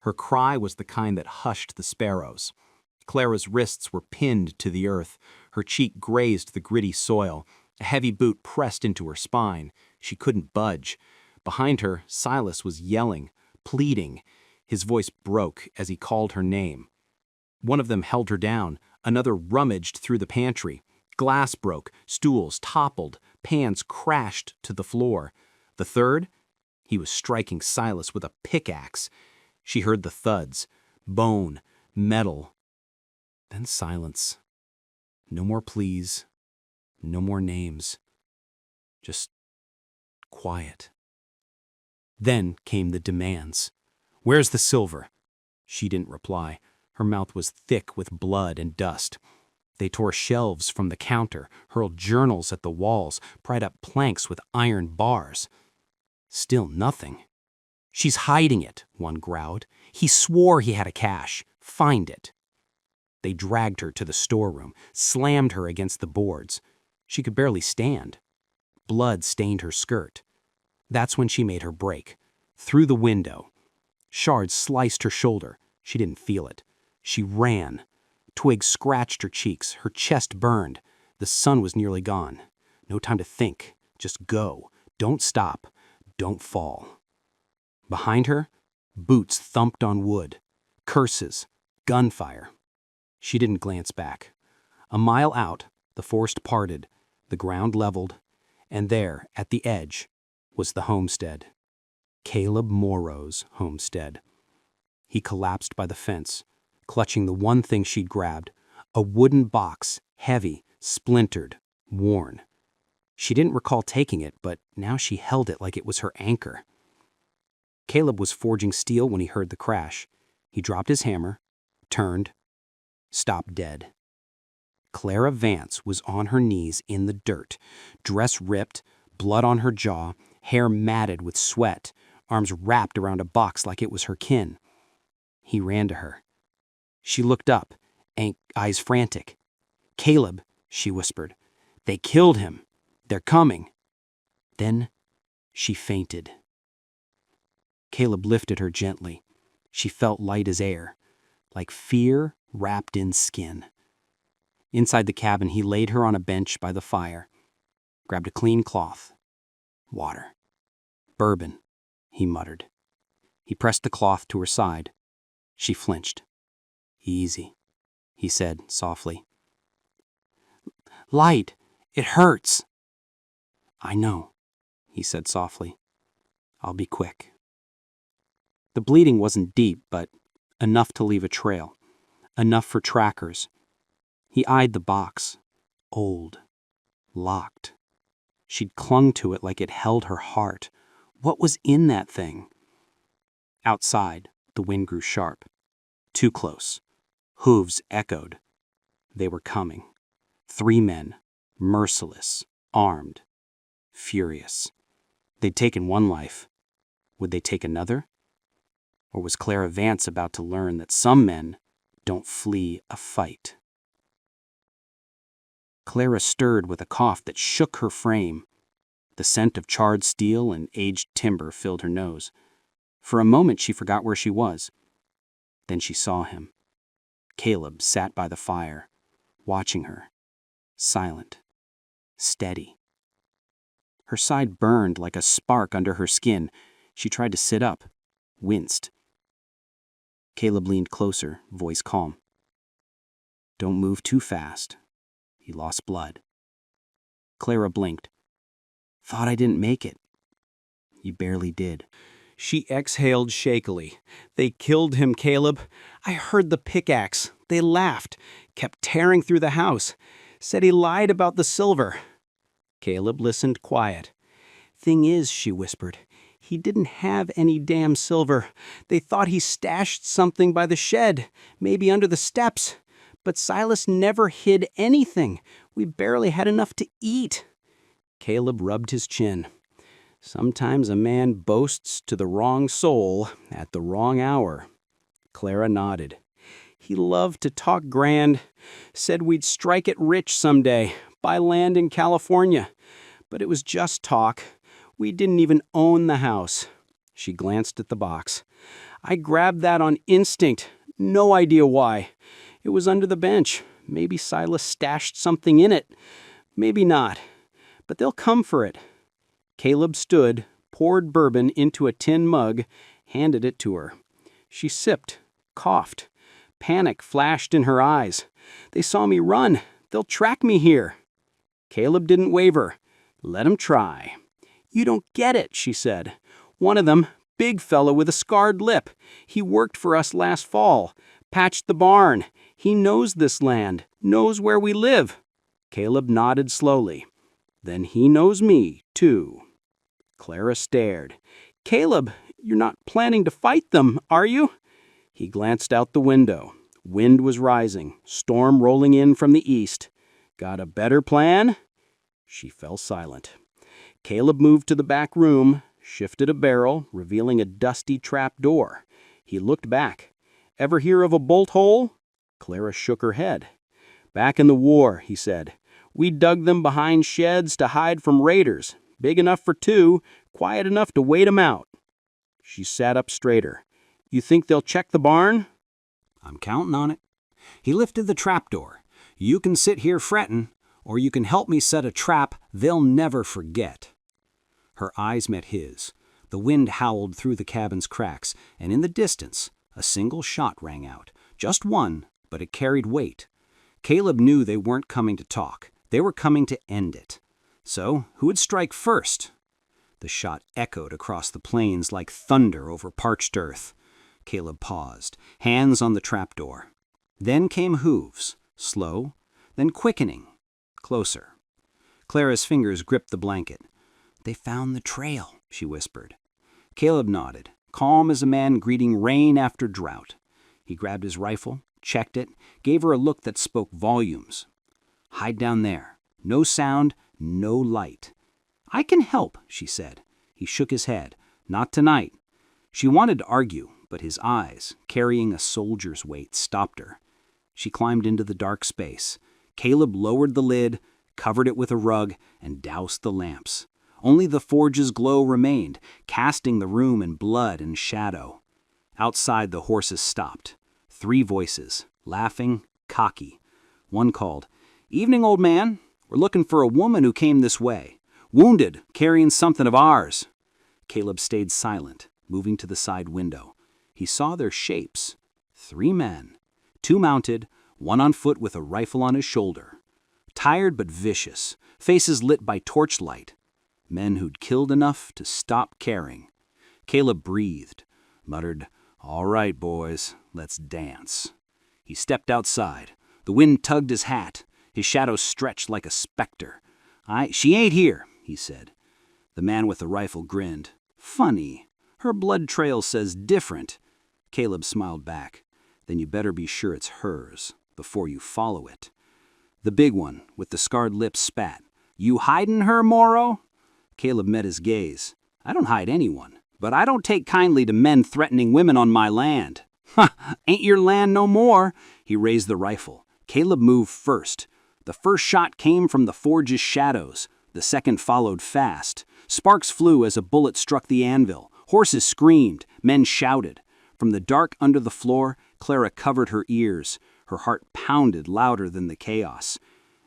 Her cry was the kind that hushed the sparrows. Clara's wrists were pinned to the earth. Her cheek grazed the gritty soil. A heavy boot pressed into her spine. She couldn't budge. Behind her, Silas was yelling, pleading. His voice broke as he called her name. One of them held her down. Another rummaged through the pantry. Glass broke, stools toppled, pans crashed to the floor. The third? He was striking Silas with a pickaxe. She heard the thuds. Bone, metal. Then silence. No more pleas. No more names. Just quiet. Then came the demands. "Where's the silver?" She didn't reply. Her mouth was thick with blood and dust. They tore shelves from the counter, hurled journals at the walls, pried up planks with iron bars. Still nothing. "She's hiding it," one growled. "He swore he had a cache. Find it." They dragged her to the storeroom, slammed her against the boards. She could barely stand. Blood stained her skirt. That's when she made her break. Through the window. Shards sliced her shoulder. She didn't feel it. She ran. Twigs scratched her cheeks. Her chest burned. The sun was nearly gone. No time to think. Just go. Don't stop. Don't fall. Behind her, boots thumped on wood. Curses. Gunfire. She didn't glance back. A mile out, the forest parted, the ground leveled, and there, at the edge, was the homestead. Caleb Morrow's homestead. He collapsed by the fence, clutching the one thing she'd grabbed, a wooden box, heavy, splintered, worn. She didn't recall taking it, but now she held it like it was her anchor. Caleb was forging steel when he heard the crash. He dropped his hammer, turned, stopped dead. Clara Vance was on her knees in the dirt, dress ripped, blood on her jaw, hair matted with sweat, arms wrapped around a box like it was her kin. He ran to her. She looked up, eyes frantic. "Caleb," she whispered. "They killed him. They're coming." Then she fainted. Caleb lifted her gently. She felt light as air, like fear wrapped in skin. Inside the cabin, he laid her on a bench by the fire, grabbed a clean cloth. "Water. Bourbon," he muttered. He pressed the cloth to her side. She flinched. "Easy," he said softly. "Light. It hurts." "I know," he said softly. "I'll be quick." The bleeding wasn't deep, but enough to leave a trail. Enough for trackers. He eyed the box. Old. Locked. She'd clung to it like it held her heart. What was in that thing? Outside, the wind grew sharp. Too close. Hooves echoed. They were coming. 3 men. Merciless. Armed. Furious. They'd taken one life. Would they take another? Or was Clara Vance about to learn that some men don't flee a fight? Clara stirred with a cough that shook her frame. The scent of charred steel and aged timber filled her nose. For a moment she forgot where she was. Then she saw him. Caleb sat by the fire, watching her, silent, steady. Her side burned like a spark under her skin. She tried to sit up, winced. Caleb leaned closer, voice calm. "Don't move too fast. He lost blood." Clara blinked. "Thought I didn't make it." "You barely did." She exhaled shakily. "They killed him, Caleb. I heard the pickaxe. They laughed, kept tearing through the house. Said he lied about the silver." Caleb listened quiet. "Thing is," she whispered, "he didn't have any damn silver. They thought he stashed something by the shed, maybe under the steps. But Silas never hid anything. We barely had enough to eat." Caleb rubbed his chin. "Sometimes a man boasts to the wrong soul at the wrong hour." Clara nodded. "He loved to talk grand. Said we'd strike it rich someday, buy land in California. But it was just talk. We didn't even own the house." She glanced at the box. I grabbed that on instinct. No idea why. It was under the bench. Maybe Silas stashed something in it. Maybe not. But they'll come for it. Caleb stood, poured bourbon into a tin mug, handed it to her. She sipped, coughed. Panic flashed in her eyes. They saw me run. They'll track me here. Caleb didn't waver. Let 'em try. You don't get it, she said. One of them, big fellow with a scarred lip. He worked for us last fall. Patched the barn. He knows this land, knows where we live. Caleb nodded slowly. Then he knows me, too. Clara stared. Caleb, you're not planning to fight them, are you? He glanced out the window. Wind was rising, storm rolling in from the east. Got a better plan? She fell silent. Caleb moved to the back room, shifted a barrel, revealing a dusty trap door. He looked back. Ever hear of a bolt hole? Clara shook her head. Back in the war, he said. We dug them behind sheds to hide from raiders. Big enough for two, quiet enough to wait 'em out. She sat up straighter. You think they'll check the barn? I'm counting on it. He lifted the trapdoor. You can sit here frettin', or you can help me set a trap they'll never forget. Her eyes met his. The wind howled through the cabin's cracks, and in the distance, a single shot rang out. Just one, but it carried weight. Caleb knew they weren't coming to talk. They were coming to end it. So, who would strike first? The shot echoed across the plains like thunder over parched earth. Caleb paused, hands on the trapdoor. Then came hooves, slow, then quickening, closer. Clara's fingers gripped the blanket. They found the trail, she whispered. Caleb nodded, calm as a man greeting rain after drought. He grabbed his rifle, checked it, gave her a look that spoke volumes. Hide down there. No sound, no light. I can help, she said. He shook his head. Not tonight. She wanted to argue, but his eyes, carrying a soldier's weight, stopped her. She climbed into the dark space. Caleb lowered the lid, covered it with a rug, and doused the lamps. Only the forge's glow remained, casting the room in blood and shadow. Outside, the horses stopped. 3 voices, laughing, cocky. One called, Evening, old man. We're looking for a woman who came this way. Wounded, carrying something of ours. Caleb stayed silent, moving to the side window. He saw their shapes. 3 men. 2 mounted, 1 on foot with a rifle on his shoulder. Tired but vicious, faces lit by torchlight. Men who'd killed enough to stop caring. Caleb breathed, muttered, All right, boys, let's dance. He stepped outside. The wind tugged his hat. His shadow stretched like a specter. She ain't here, he said. The man with the rifle grinned. Funny. Her blood trail says different. Caleb smiled back. Then you better be sure it's hers before you follow it. The big one with the scarred lips spat. You hidin' her, Moro? Caleb met his gaze. I don't hide anyone, but I don't take kindly to men threatening women on my land. Ha! Ain't your land no more. He raised the rifle. Caleb moved first. The first shot came from the forge's shadows. The second followed fast. Sparks flew as a bullet struck the anvil. Horses screamed. Men shouted. From the dark under the floor, Clara covered her ears. Her heart pounded louder than the chaos.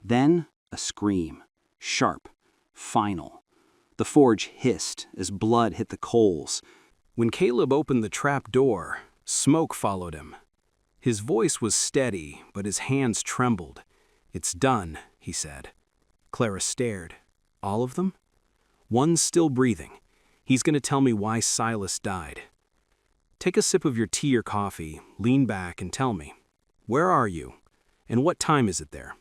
Then a scream. Sharp. Final. The forge hissed as blood hit the coals. When Caleb opened the trap door, smoke followed him. His voice was steady, but his hands trembled. It's done, he said. Clara stared. All of them? One's still breathing. He's going to tell me why Silas died. Take a sip of your tea or coffee, lean back, and tell me. Where are you? And what time is it there?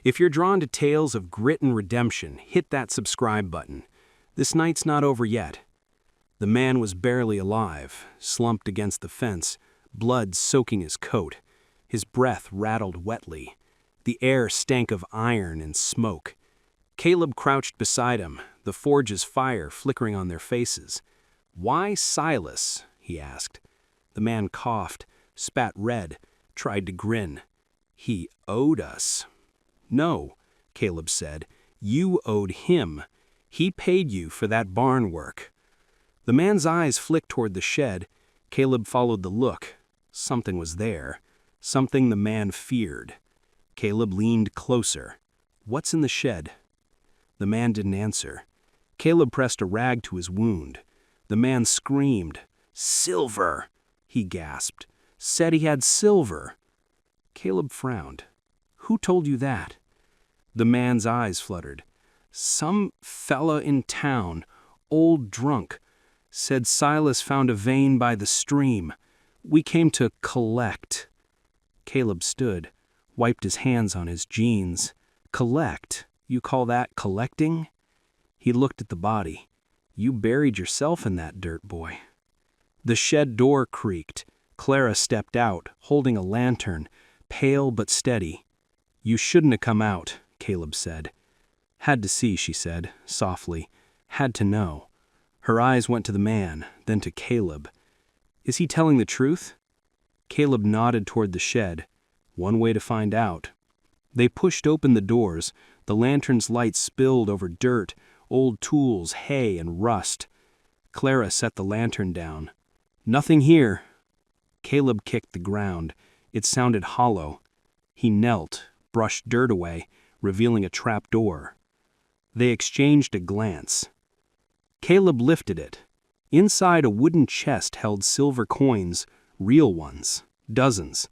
If you're drawn to tales of grit and redemption, hit that subscribe button. This night's not over yet. The man was barely alive, slumped against the fence, blood soaking his coat. His breath rattled wetly. The air stank of iron and smoke. Caleb crouched beside him, the forge's fire flickering on their faces. Why Silas? He asked. The man coughed, spat red, tried to grin. He owed us. No, Caleb said. You owed him. He paid you for that barn work. The man's eyes flicked toward the shed. Caleb followed the look. Something was there. Something the man feared. Caleb leaned closer. "What's in the shed?" The man didn't answer. Caleb pressed a rag to his wound. The man screamed. "Silver!" he gasped. "Said he had silver." Caleb frowned. "Who told you that?" The man's eyes fluttered. "Some fella in town, old drunk, said Silas found a vein by the stream. We came to collect." Caleb stood, wiped his hands on his jeans. "Collect? You call that collecting?" He looked at the body. "You buried yourself in that dirt, boy." The shed door creaked. Clara stepped out, holding a lantern, pale but steady. "You shouldn't have come out," Caleb said. "Had to see," she said, softly. "Had to know." Her eyes went to the man, then to Caleb. "Is he telling the truth?" Caleb nodded toward the shed. One way to find out. They pushed open the doors. The lantern's light spilled over dirt, old tools, hay, and rust. Clara set the lantern down. "Nothing here." Caleb kicked the ground. It sounded hollow. He knelt, brushed dirt away, revealing a trap door. They exchanged a glance. Caleb lifted it. Inside, a wooden chest held silver coins, real ones, dozens.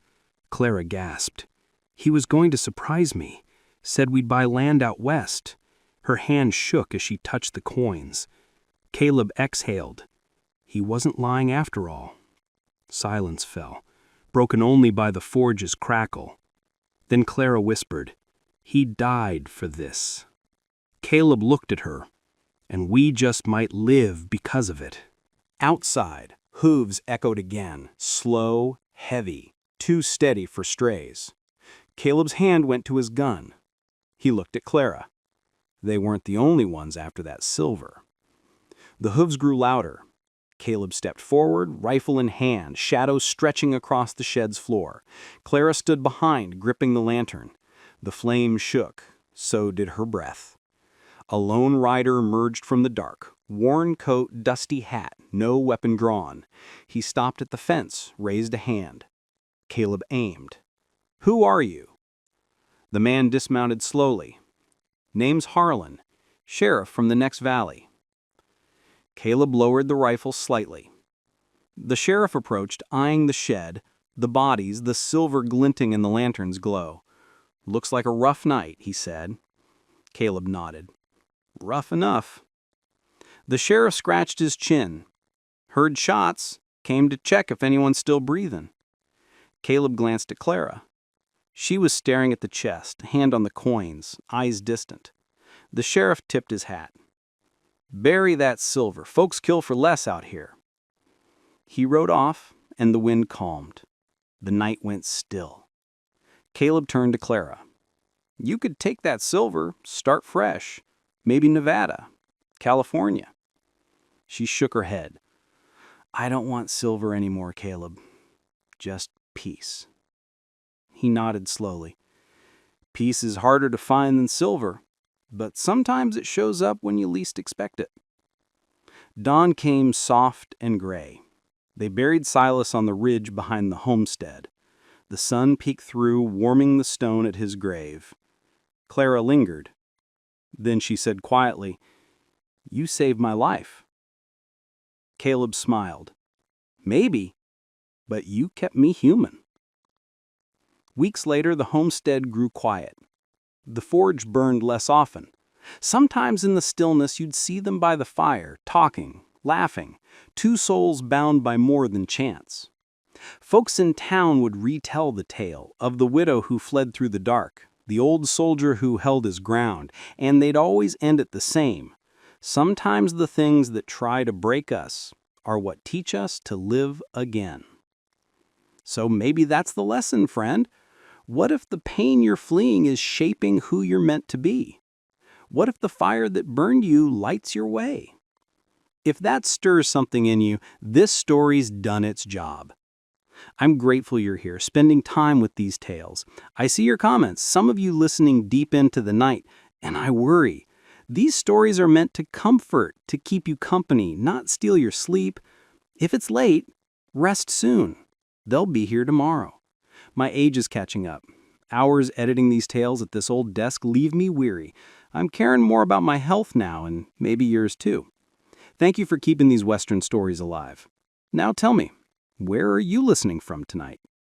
Clara gasped. "He was going to surprise me. Said we'd buy land out west." Her hand shook as she touched the coins. Caleb exhaled. He wasn't lying after all. Silence fell, broken only by the forge's crackle. Then Clara whispered, "He died for this." Caleb looked at her, "And we just might live because of it." Outside, hooves echoed again, slow, heavy, too steady for strays. Caleb's hand went to his gun. He looked at Clara. They weren't the only ones after that silver. The hooves grew louder. Caleb stepped forward, rifle in hand, shadows stretching across the shed's floor. Clara stood behind, gripping the lantern. The flame shook, so did her breath. A lone rider emerged from the dark, worn coat, dusty hat, no weapon drawn. He stopped at the fence, raised a hand. Caleb aimed. "Who are you?" The man dismounted slowly. "Name's Harlan, sheriff from the next valley." Caleb lowered the rifle slightly. The sheriff approached, eyeing the shed, the bodies, the silver glinting in the lantern's glow. "Looks like a rough night," he said. Caleb nodded. "Rough enough." The sheriff scratched his chin. "Heard shots. Came to check if anyone's still breathing." Caleb glanced at Clara. She was staring at the chest, hand on the coins, eyes distant. The sheriff tipped his hat. "Bury that silver. Folks kill for less out here." He rode off, and the wind calmed. The night went still. Caleb turned to Clara. "You could take that silver, start fresh. Maybe Nevada, California." She shook her head. "I don't want silver anymore, Caleb. Just peace." He nodded slowly. "Peace is harder to find than silver, but sometimes it shows up when you least expect it." Dawn came soft and gray. They buried Silas on the ridge behind the homestead. The sun peeked through, warming the stone at his grave. Clara lingered. Then she said quietly, "You saved my life." Caleb smiled. "Maybe, but you kept me human." Weeks later, the homestead grew quiet. The forge burned less often. Sometimes in the stillness you'd see them by the fire, talking, laughing, two souls bound by more than chance. Folks in town would retell the tale of the widow who fled through the dark, the old soldier who held his ground, and they'd always end it the same. Sometimes the things that try to break us are what teach us to live again. So maybe that's the lesson, friend. What if the pain you're fleeing is shaping who you're meant to be? What if the fire that burned you lights your way? If that stirs something in you, this story's done its job. I'm grateful you're here, spending time with these tales. I see your comments, some of you listening deep into the night, and I worry. These stories are meant to comfort, to keep you company, not steal your sleep. If it's late, Rest soon. They'll be here tomorrow. My age is catching up. Hours editing these tales at this old desk leave me weary. I'm caring more about my health now, and maybe yours too. Thank you for keeping these Western stories alive. Now tell me, where are you listening from tonight?